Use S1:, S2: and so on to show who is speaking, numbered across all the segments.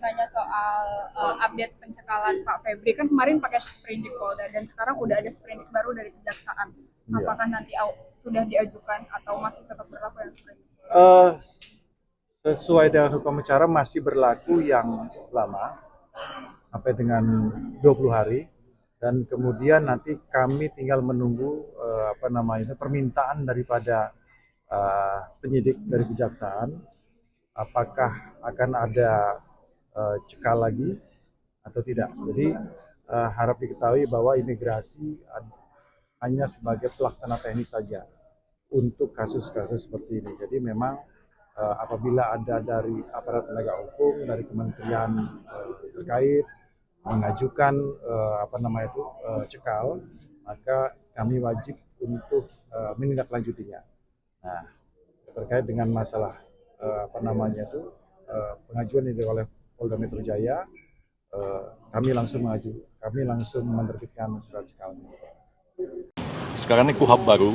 S1: nanya soal update pencekalan Pak Febri. Kan kemarin pakai sprindik Polda dan sekarang udah ada sprindik baru dari Kejaksaan. Apakah nanti sudah diajukan atau masih tetap berlaku yang sprindik?
S2: Sesuai dengan hukum acara masih berlaku yang lama sampai dengan 20 hari, dan kemudian nanti kami tinggal menunggu permintaan daripada penyidik dari Kejaksaan, apakah akan ada cekal lagi atau tidak. Jadi harap diketahui bahwa imigrasi hanya sebagai pelaksana teknis saja untuk kasus-kasus seperti ini. Jadi memang apabila ada dari aparat penegak hukum, dari kementerian terkait mengajukan cekal, maka kami wajib untuk menindaklanjutinya. Nah, terkait dengan masalah pengajuan ini oleh Polda Metro Jaya, kami langsung menerbitkan surat cekalnya.
S3: Sekarang ini KUHP baru,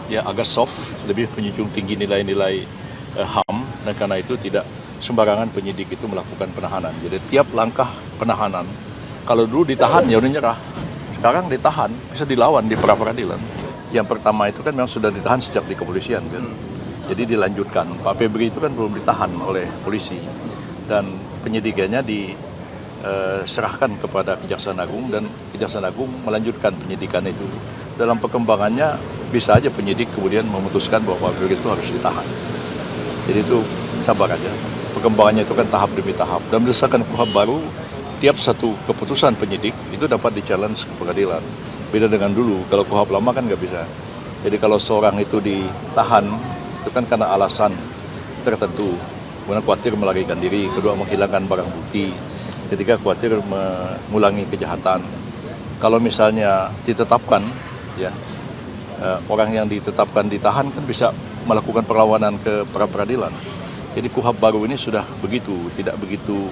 S3: ya agak soft, lebih menjunjung tinggi nilai-nilai HAM, dan karena itu tidak sembarangan penyidik itu melakukan penahanan. Jadi tiap langkah penahanan, kalau dulu ditahan ya udah nyerah, sekarang ditahan bisa dilawan di pra-peradilan. Yang pertama itu kan memang sudah ditahan sejak di kepolisian kan, jadi dilanjutkan. Pak Febri itu kan belum ditahan oleh polisi dan penyidikannya diserahkan kepada Kejaksaan Agung, dan Kejaksaan Agung melanjutkan penyidikan itu. Dalam perkembangannya bisa aja penyidik kemudian memutuskan bahwa Pak Febri itu harus ditahan. Jadi itu sabar aja. Perkembangannya itu kan tahap demi tahap. Dan berdasarkan KUHP baru, tiap satu keputusan penyidik itu dapat di-challenge ke pengadilan. Beda dengan dulu, kalau KUHP lama kan nggak bisa. Jadi kalau seorang itu ditahan, itu kan karena alasan tertentu. Kemudian khawatir melarikan diri, kedua menghilangkan barang bukti, ketiga khawatir mengulangi kejahatan. Kalau misalnya ditetapkan, ya orang yang ditetapkan ditahan kan bisa melakukan perlawanan ke pra-peradilan. Jadi KUHP baru ini sudah begitu, tidak begitu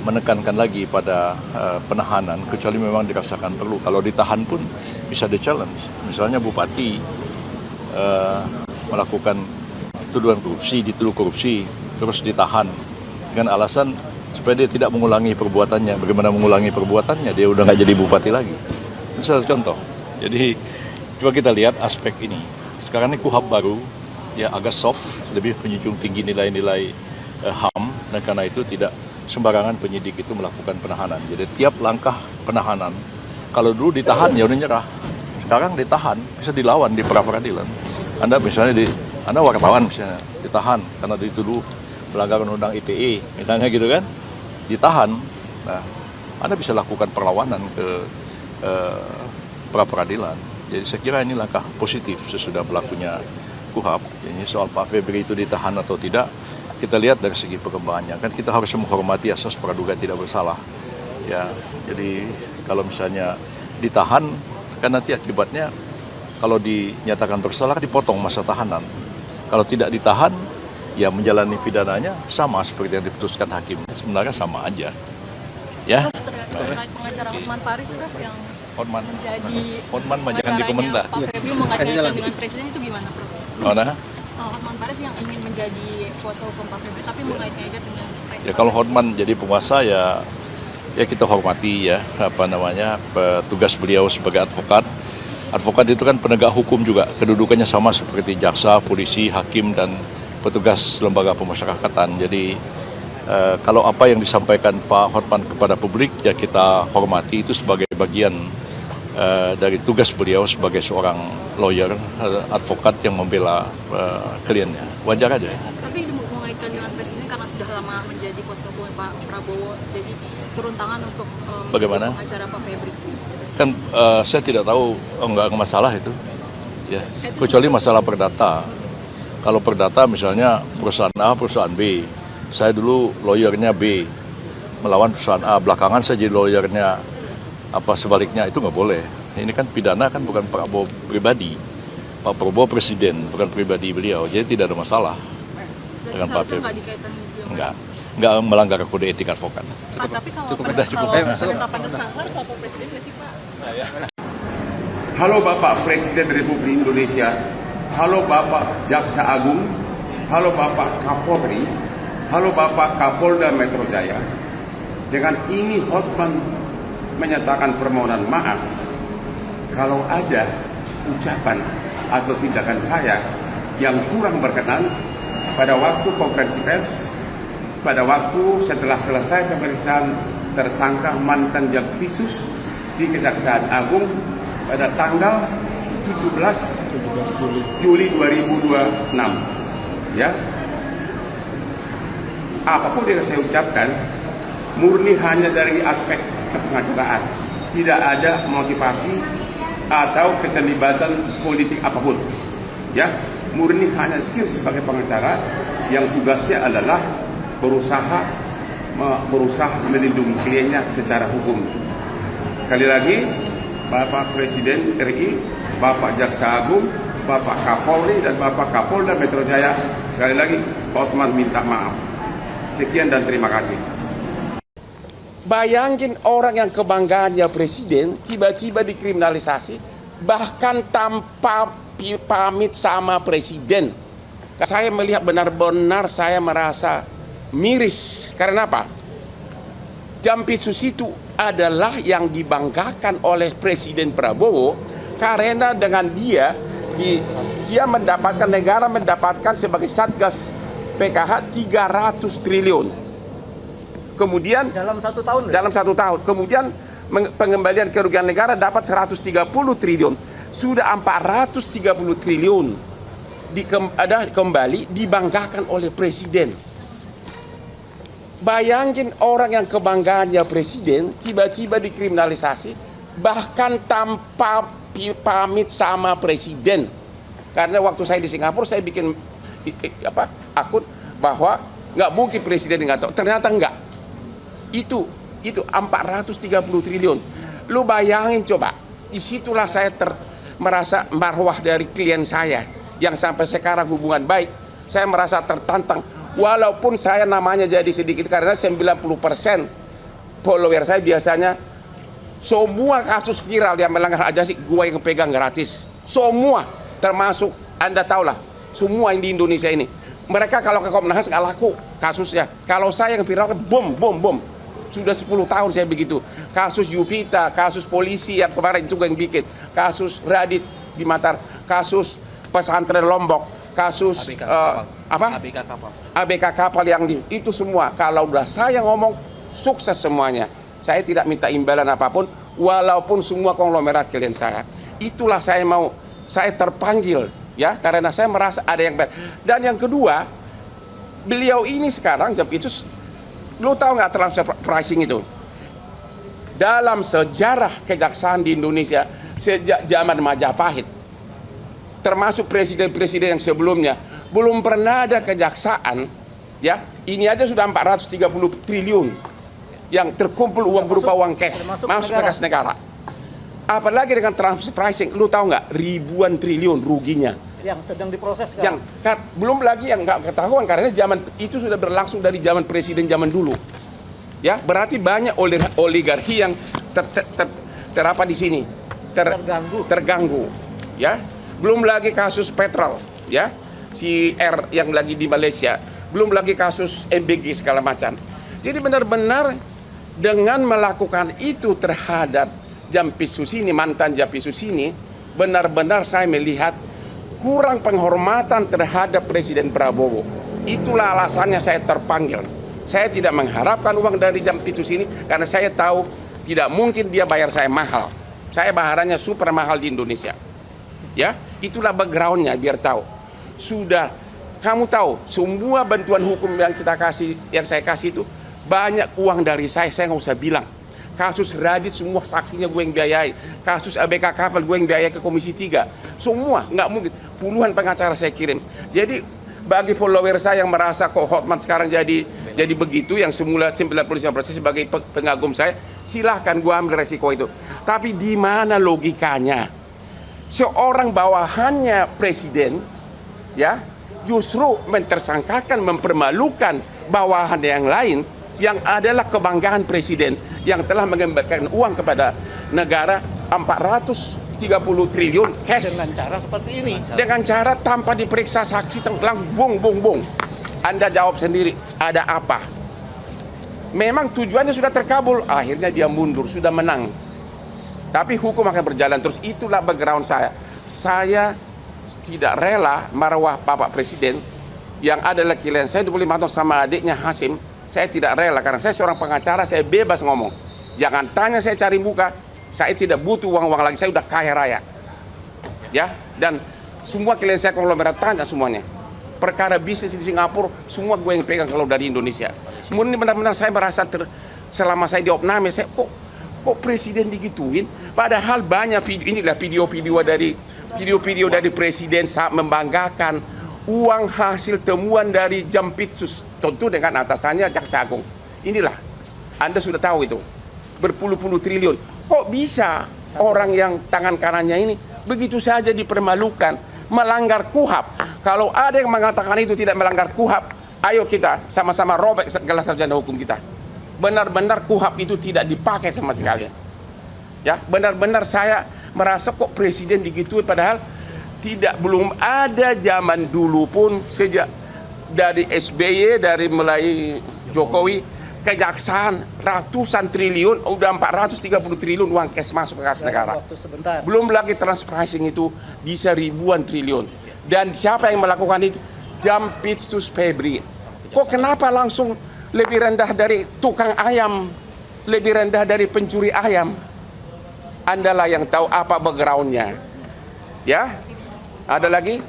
S3: menekankan lagi pada penahanan, kecuali memang dirasakan perlu. Kalau ditahan pun bisa di-challenge. Misalnya Bupati melakukan tuduhan korupsi, dituduh korupsi, terus ditahan dengan alasan supaya dia tidak mengulangi perbuatannya. Bagaimana mengulangi perbuatannya? Dia udah nggak jadi bupati lagi. Itu salah satu contoh. Jadi coba kita lihat aspek ini. Sekarang ini KUHP baru, ya agak soft, lebih menjunjung tinggi nilai-nilai HAM, dan karena itu tidak sembarangan penyidik itu melakukan penahanan. Jadi tiap langkah penahanan, kalau dulu ditahan ya udah nyerah, sekarang ditahan bisa dilawan di pra-peradilan. Anda misalnya Anda wartawan misalnya ditahan karena dituduh pelanggaran undang ITE misalnya gitu kan, ditahan, nah Anda bisa lakukan perlawanan ke pra-peradilan. Jadi saya kira ini langkah positif sesudah berlakunya KUHP. Jadi soal Pak Febri itu ditahan atau tidak, kita lihat dari segi perkembangannya. Kan kita harus menghormati asas praduga tidak bersalah. Ya, jadi kalau misalnya ditahan, kan nanti akibatnya kalau dinyatakan bersalah dipotong masa tahanan. Kalau tidak ditahan, ya menjalani pidananya sama seperti yang diputuskan hakim. Sebenarnya sama aja. Ya.
S4: Terkait pengacara Hotman Paris yang menjadi
S3: Hotman jangan dikomentar.
S4: Pak Febri mengaitkan dengan presiden itu gimana, Prof?
S3: Oh, nah?
S4: Hotman Paris yang ingin menjadi kuasa hukum Pak Febri tapi mengaitkan dengan presiden.
S3: Ya kalau Hotman jadi penguasa ya kita hormati ya tugas beliau sebagai advokat. Advokat itu kan penegak hukum juga, kedudukannya sama seperti jaksa, polisi, hakim, dan petugas lembaga pemasyarakatan. Jadi kalau apa yang disampaikan Pak Hotman kepada publik ya kita hormati, itu sebagai bagian dari tugas beliau sebagai seorang lawyer, advokat yang membela kliennya. Wajar aja.
S4: Tapi mengaitkan dengan presiden karena sudah lama menjadi kuasa hukum Pak Prabowo, jadi turun tangan untuk
S3: bagaimana
S4: pengacara Pak Febri.
S3: Kan saya tidak tahu, enggak masalah itu. Ya, kecuali masalah perdata. Kalau perdata misalnya perusahaan A, perusahaan B. Saya dulu lawyernya B, melawan perusahaan A. Belakangan saya jadi lawyernya sebaliknya, itu nggak boleh. Ini kan pidana kan bukan Prabowo pribadi. Pak Prabowo presiden, bukan pribadi beliau. Jadi tidak ada masalah dengan Pak Febri. Nggak melanggar kode etik advokat.
S4: Tapi kalau penetapan tersangka soal presiden nggak sih Pak?
S5: Halo Bapak Presiden Republik Indonesia, halo Bapak Jaksa Agung, halo Bapak Kapolri, Halo Bapak Kapolda Metro Jaya, dengan ini Hotman menyatakan permohonan maaf kalau ada ucapan atau tindakan saya yang kurang berkenan pada waktu konferensi pers, pada waktu setelah selesai pemeriksaan tersangka mantan Jampitsus di Kejaksaan Agung pada tanggal 17 Juli 2026. Ya, apapun yang saya ucapkan murni hanya dari aspek kepengacaraan, tidak ada motivasi atau keterlibatan politik apapun. Ya, murni hanya skill sebagai pengacara yang tugasnya adalah berusaha melindungi kliennya secara hukum. Sekali lagi, Bapak Presiden RI, Bapak Jaksa Agung, Bapak Kapolri dan Bapak Kapolda Metro Jaya, sekali lagi Hotman minta maaf. Sekian dan terima kasih.
S6: Bayangin orang yang kebanggaannya presiden tiba-tiba dikriminalisasi, bahkan tanpa pamit sama presiden. Saya melihat benar-benar saya merasa miris. Karena apa? Jampitsus itu adalah yang dibanggakan oleh Presiden Prabowo karena dengan dia mendapatkan, negara mendapatkan sebagai Satgas PKH 300 triliun. Kemudian dalam satu tahun. Kemudian pengembalian kerugian negara dapat 130 triliun. Sudah 430 triliun kembali dibanggakan oleh presiden. Bayangin orang yang kebanggaannya presiden tiba-tiba dikriminalisasi, bahkan tanpa pamit sama presiden. Karena waktu saya di Singapura saya bikin akun bahwa nggak mungkin presiden nggak tahu. Ternyata enggak. Itu 430 triliun. Lu bayangin coba. Disitulah saya merasa marwah dari klien saya yang sampai sekarang hubungan baik. Saya merasa tertantang. Walaupun saya namanya jadi sedikit karena 90% follower saya biasanya semua kasus viral yang melanggar hak asasi gua yang pegang gratis. Semua, termasuk Anda tahulah, semua yang di Indonesia ini. Mereka kalau ke Komnas nggak laku kasusnya. Kalau saya yang viral bom. Sudah 10 tahun saya begitu. Kasus Yupita, kasus polisi yang kemarin juga yang bikin, kasus Radit di Matar, kasus pesantren Lombok, kasus ABK kapal yang itu semua. Kalau udah saya ngomong sukses semuanya. Saya tidak minta imbalan apapun, walaupun semua konglomerat klien saya. Itulah saya terpanggil ya, karena saya merasa ada yang benar. Dan yang kedua, beliau ini sekarang Jampitsus. Lu tahu nggak transfer pricing itu? Dalam sejarah kejaksaan di Indonesia sejak zaman Majapahit, termasuk presiden-presiden yang sebelumnya, belum pernah ada kejaksaan, ya, ini aja sudah 430 triliun yang terkumpul uang berupa uang cash masuk ke kas negara. Apalagi dengan transfer pricing, lu tahu nggak ribuan triliun ruginya. Yang sedang diproses sekarang. Belum lagi yang nggak ketahuan karena zaman itu sudah berlangsung dari zaman presiden zaman dulu. Ya, berarti banyak oligarki yang terapa di sini terganggu. Ya, belum lagi kasus petrol, ya, si R yang lagi di Malaysia, belum lagi kasus MBG segala macam. Jadi benar-benar dengan melakukan itu terhadap Jampitsus ini, mantan Jampitsus ini, benar-benar saya melihat kurang penghormatan terhadap Presiden Prabowo. Itulah alasannya saya terpanggil. Saya tidak mengharapkan uang dari Jampitsus ini karena saya tahu tidak mungkin dia bayar saya mahal. Saya bayarannya super mahal di Indonesia. Ya, itulah backgroundnya biar tahu. Sudah, kamu tahu semua bantuan hukum yang saya kasih itu banyak uang dari saya nggak usah bilang. Kasus Radit semua saksinya gue yang biayai. Kasus ABK kapal gue yang biayai ke Komisi 3. Semua, nggak mungkin. Puluhan pengacara saya kirim. Jadi bagi follower saya yang merasa kok Hotman sekarang jadi begitu, yang semula 95% sebagai pengagum saya, silahkan gue ambil resiko itu. Tapi di mana logikanya? Seorang bawahannya presiden, ya, justru mentersangkakan, mempermalukan bawahan yang lain, yang adalah kebanggaan presiden yang telah mengembalikan uang kepada negara 430 triliun cash.
S7: Dengan cara seperti ini.
S6: Dengan cara tanpa diperiksa saksi langsung bung. Anda jawab sendiri, ada apa? Memang tujuannya sudah terkabul, akhirnya dia mundur, sudah menang. Tapi hukum akan berjalan terus. Itulah background saya. Saya tidak rela marwah Bapak Presiden yang adalah klien saya 25 tahun sama adiknya Hasim. Saya tidak rela karena saya seorang pengacara, saya bebas ngomong. Jangan tanya saya cari muka. Saya tidak butuh uang-uang lagi, saya udah kaya raya. Ya, dan semua klien saya konglomerat tanya semuanya. Perkara bisnis di Singapura, semua gue yang pegang kalau dari Indonesia. Murni benar-benar saya merasa selama saya di Opname, saya kok presiden digituin? Padahal banyak video-video dari presiden saat membanggakan uang hasil temuan dari Jampitsus, tentu dengan atasannya Jaksa Agung. Inilah, Anda sudah tahu itu, berpuluh-puluh triliun. Kok bisa orang yang tangan kanannya ini begitu saja dipermalukan, melanggar KUHAP? Kalau ada yang mengatakan itu tidak melanggar KUHAP, ayo kita sama-sama robek segala sarjana hukum kita. Benar-benar KUHAP itu tidak dipakai sama sekali. Ya, benar-benar saya merasa kok presiden digituin, padahal belum ada zaman dulu pun, sejak dari SBY, dari mulai Jokowi, kejaksaan ratusan triliun, udah 430 triliun uang cash masuk ke kas negara. Belum lagi transpricing itu bisa ribuan triliun. Dan siapa yang melakukan itu? Jampitsus Febri. Kok kenapa langsung lebih rendah dari tukang ayam, lebih rendah dari pencuri ayam? Andalah yang tahu apa backgroundnya. Ya, ada lagi?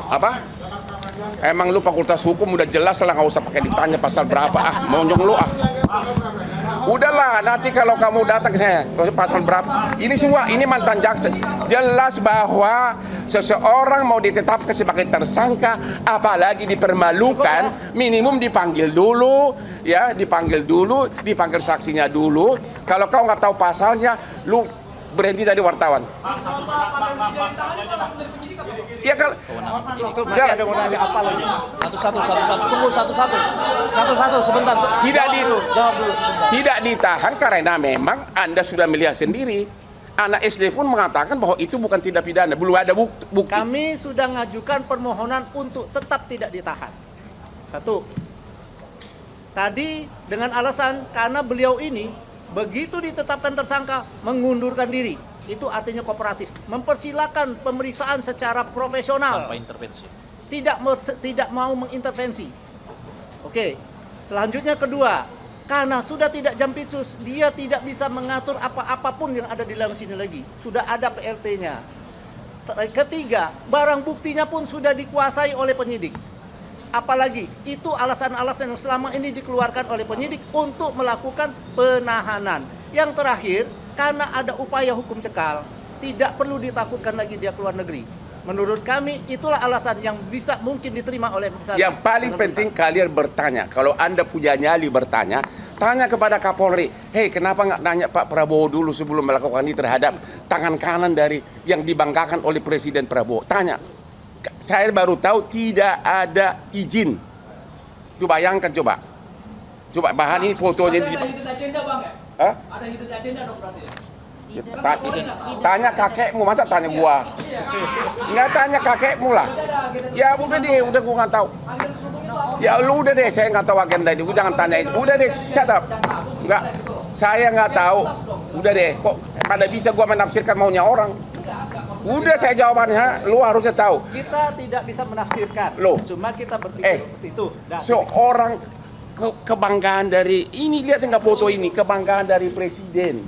S6: Apa? Emang lu fakultas hukum udah jelas lah, nggak usah pakai ditanya pasal berapa. Monyong lu ah. Udahlah, nanti kalau kamu datang ke saya, pasal berapa? Ini semua, ini mantan jaksa. Jelas bahwa seseorang mau ditetapkan sebagai tersangka, apalagi dipermalukan, minimum dipanggil dulu, ya, dipanggil saksinya dulu. Kalau kau nggak tahu pasalnya, lu berhenti dari wartawan. Ya kalau
S7: ada mau nanya apa lagi? Satu sebentar.
S6: Tidak ditahan karena memang Anda sudah melihat sendiri. Anak SD pun mengatakan bahwa itu bukan tindak pidana, belum ada bukti.
S7: Kami sudah mengajukan permohonan untuk tetap tidak ditahan. Satu. Tadi dengan alasan karena beliau ini begitu ditetapkan tersangka mengundurkan diri. Itu artinya kooperatif, mempersilakan pemeriksaan secara profesional tanpa intervensi. Tidak mau mengintervensi. Oke. Selanjutnya kedua, karena sudah tidak Jampitsus, dia tidak bisa mengatur apapun yang ada di dalam sini lagi. Sudah ada PLT-nya. Ketiga, barang buktinya pun sudah dikuasai oleh penyidik. Apalagi itu alasan-alasan yang selama ini dikeluarkan oleh penyidik untuk melakukan penahanan. Yang terakhir, karena ada upaya hukum cekal, tidak perlu ditakutkan lagi dia keluar negeri. Menurut kami itulah alasan yang bisa mungkin diterima oleh
S6: yang paling penting kalian bertanya. Kalau Anda punya nyali bertanya, tanya kepada Kapolri. Hei, kenapa nggak nanya Pak Prabowo dulu sebelum melakukan ini terhadap tangan kanan dari yang dibanggakan oleh Presiden Prabowo? Tanya. Saya baru tahu tidak ada izin. Coba bayangkan coba. Coba bahan ini fotonya di. Hah? Ada hidden agenda dong berarti ya? Tanya kakekmu, masa tanya gua? Nggak tanya kakekmu lah. Ya udah deh, udah gua nggak tahu. Ya lu udah deh, saya nggak tahu agenda itu. Jangan tanya itu. Udah deh, shut up. Nggak, saya nggak tahu. Udah deh, kok pada bisa gua menafsirkan maunya orang? Udah saya jawabannya, lu harusnya tahu.
S7: Kita tidak bisa menafsirkan.
S6: Loh.
S7: Cuma kita berpikir seperti itu.
S6: Seorang kebanggaan dari ini, lihat enggak foto ini, kebanggaan dari presiden.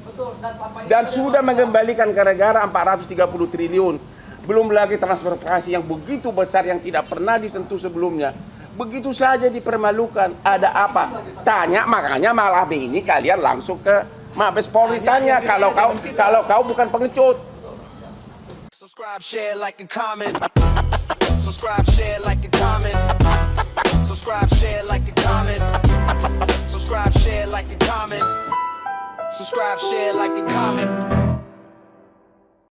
S6: Dan sudah mengembalikan ke negara 430 triliun. Belum lagi transfer prasi yang begitu besar yang tidak pernah disentuh sebelumnya. Begitu saja dipermalukan. Ada apa? Tanya, makanya malam ini kalian langsung ke Mabes Polri tanya kalau kau bukan pengecut.
S8: Subscribe, share, like, and comment. Subscribe, share, like, and comment. Subscribe, share, like, and comment. Subscribe, share, like, and comment. Subscribe, share, like, and comment.